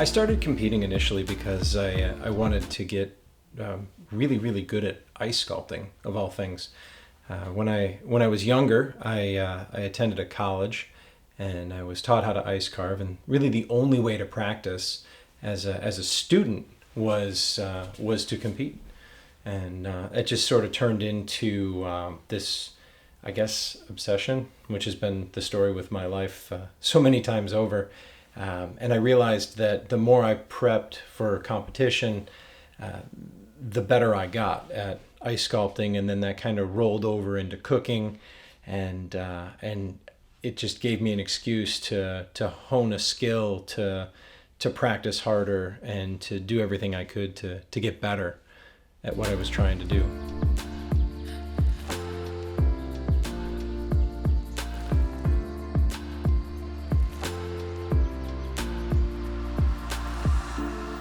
I started competing initially because I wanted to get really, really good at ice sculpting, of all things. When I was younger, I attended a college and I was taught how to ice carve. And really, the only way to practice as a student was to compete. And it just sort of turned into this, I guess, obsession, which has been the story with my life so many times over. And I realized that the more I prepped for competition, the better I got at ice sculpting, and then that kind of rolled over into cooking, and it just gave me an excuse to hone a skill, to practice harder, and to do everything I could to get better at what I was trying to do.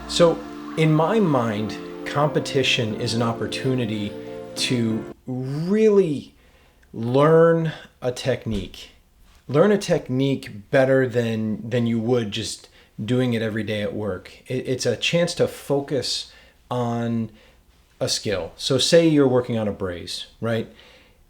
So, in my mind, competition is an opportunity to really learn a technique. Learn a technique better than you would just doing it every day at work. It's a chance to focus on a skill. So say you're working on a braise, right?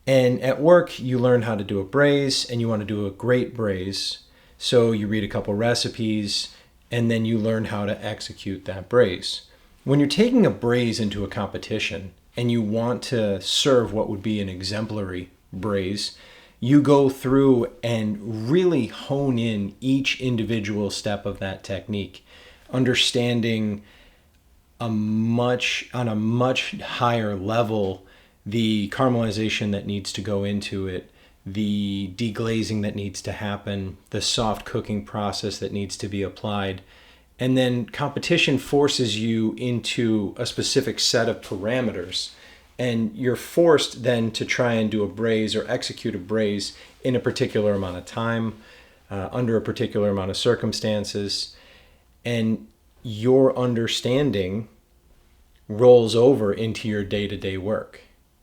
And at work, you learn how to do a braise and you want to do a great braise. So you read a couple recipes and then you learn how to execute that braise. When you're taking a braise into a competition and you want to serve what would be an exemplary braise, you go through and really hone in each individual step of that technique, understanding on a much higher level the caramelization that needs to go into it, the deglazing that needs to happen, the soft cooking process that needs to be applied. And then competition forces you into a specific set of parameters, and you're forced then to try and do a braise or execute a braise in a particular amount of time, under a particular amount of circumstances, and your understanding rolls over into your day-to-day work.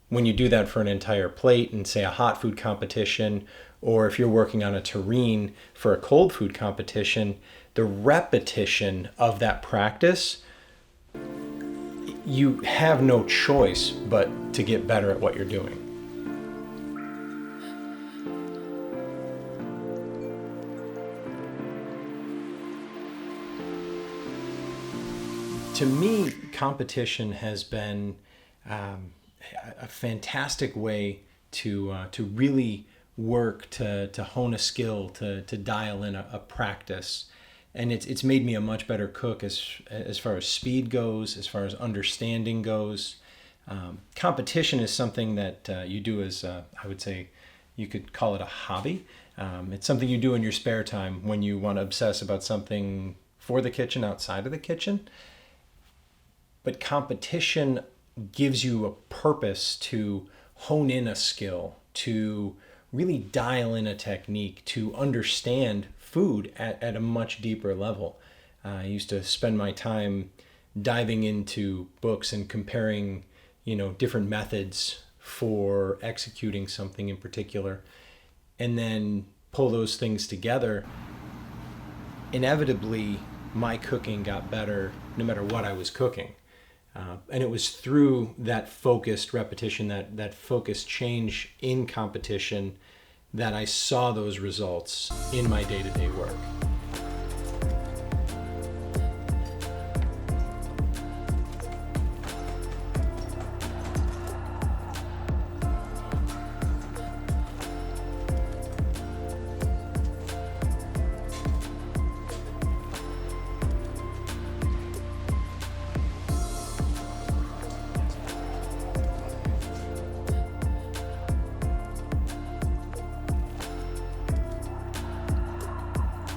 When you do that for an entire plate in, say, a hot food competition, or if you're working on a terrine for a cold food competition, the repetition of that practice, you have no choice but to get better at what you're doing. To me, competition has been a fantastic way to really work to hone a skill, to dial in a practice. And it's made me a much better cook as far as speed goes, as far as understanding goes. Competition is something that you do as, I would say, you could call it a hobby. It's something you do in your spare time when you want to obsess about something for the kitchen, outside of the kitchen. But competition gives you a purpose to hone in a skill, to really dial in a technique, to understand food at a much deeper level. I used to spend my time diving into books and comparing, different methods for executing something in particular, and then pull those things together. Inevitably, my cooking got better no matter what I was cooking. And it was through that focused repetition, that focused change in competition, that I saw those results in my day-to-day work.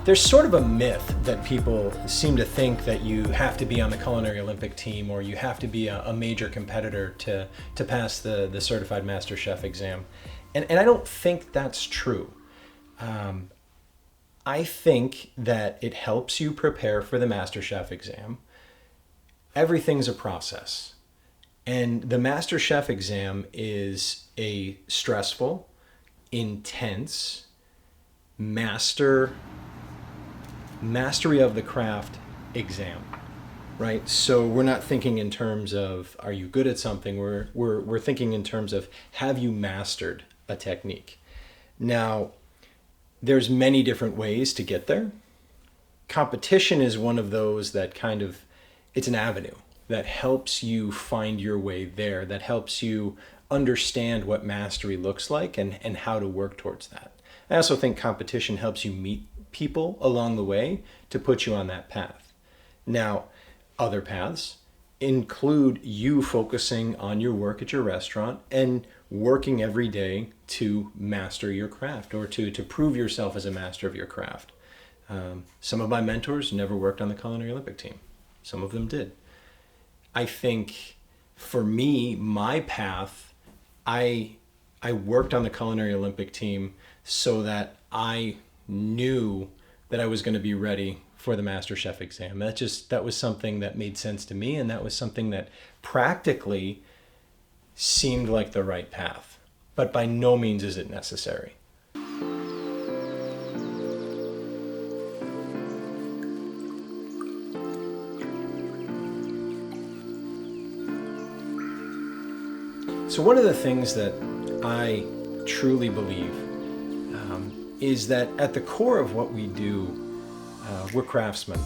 There's sort of a myth that people seem to think that you have to be on the Culinary Olympic team or you have to be a major competitor to pass the Certified Master Chef exam. And I don't think that's true. I think that it helps you prepare for the Master Chef exam. Everything's a process. And the Master Chef exam is a stressful, intense, mastery of the craft exam, right? So we're not thinking in terms of, are you good at something? We're thinking in terms of, have you mastered a technique? Now, there's many different ways to get there. Competition is one of those that kind of, it's an avenue that helps you find your way there, that helps you understand what mastery looks like and how to work towards that. I also think competition helps you meet people along the way to put you on that path. Now, other paths include you focusing on your work at your restaurant and working every day to master your craft, or to prove yourself as a master of your craft. Some of my mentors never worked on the Culinary Olympic team. Some of them did. I think for me, my path, I worked on the Culinary Olympic team so that I knew that I was going to be ready for the MasterChef exam. That was something that made sense to me, and that was something that practically seemed like the right path. But by no means is it necessary. So one of the things that I truly believe is that at the core of what we do, we're craftsmen.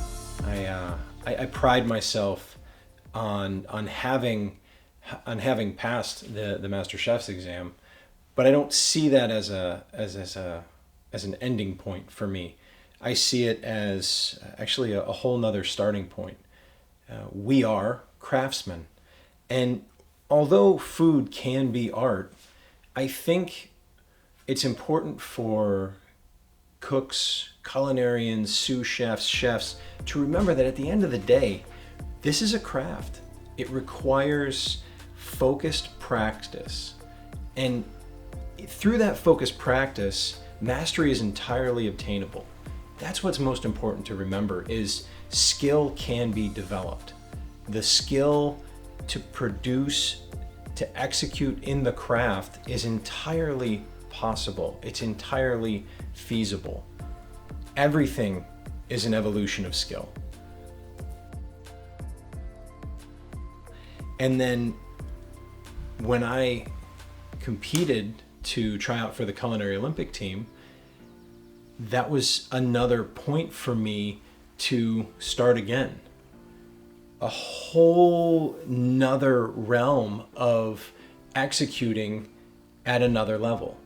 I pride myself on having passed the MasterChef's exam, but I don't see that as an ending point for me. I see it as actually a whole nother starting point. We are craftsmen, and although food can be art, I think it's important for cooks, culinarians, sous chefs, chefs to remember that at the end of the day, this is a craft. It requires focused practice. And through that focused practice, mastery is entirely obtainable. That's what's most important to remember, is skill can be developed. The skill to produce, to execute in the craft is entirely possible. It's entirely feasible. Everything is an evolution of skill. And then when I competed to try out for the Culinary Olympic team, that was another point for me to start again. A whole nother realm of executing at another level.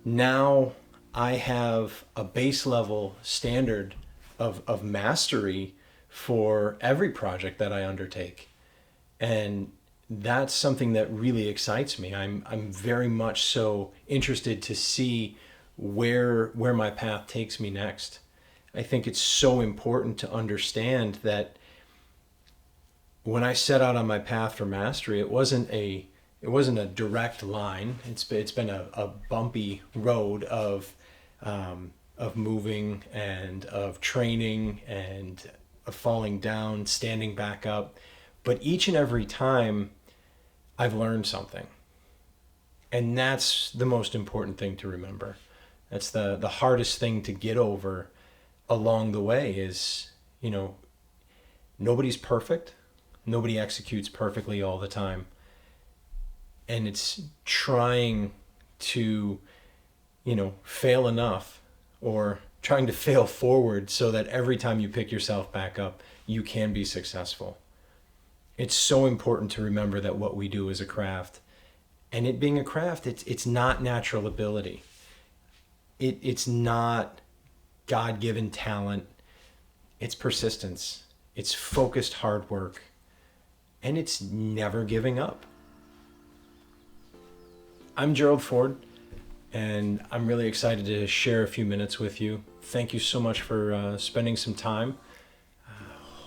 Now I have a base level standard of mastery for every project that I undertake. And that's something that really excites me. I'm very much so interested to see where my path takes me next. I think it's so important to understand that when I set out on my path for mastery, it wasn't a direct line. It's been a bumpy road of moving and of training and of falling down, standing back up. But each and every time I've learned something. And that's the most important thing to remember. That's the hardest thing to get over along the way is, nobody's perfect. Nobody executes perfectly all the time. And it's trying to, fail enough, or trying to fail forward so that every time you pick yourself back up, you can be successful. It's so important to remember that what we do is a craft. And it being a craft, it's not natural ability. It's not God-given talent. It's persistence. It's focused hard work. And it's never giving up. I'm Gerald Ford, and I'm really excited to share a few minutes with you. Thank you so much for spending some time.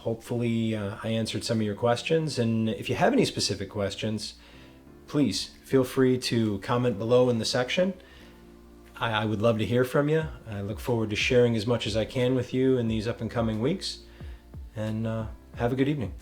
Hopefully I answered some of your questions, and if you have any specific questions, please feel free to comment below in the section. I would love to hear from you. I look forward to sharing as much as I can with you in these up and coming weeks, and have a good evening.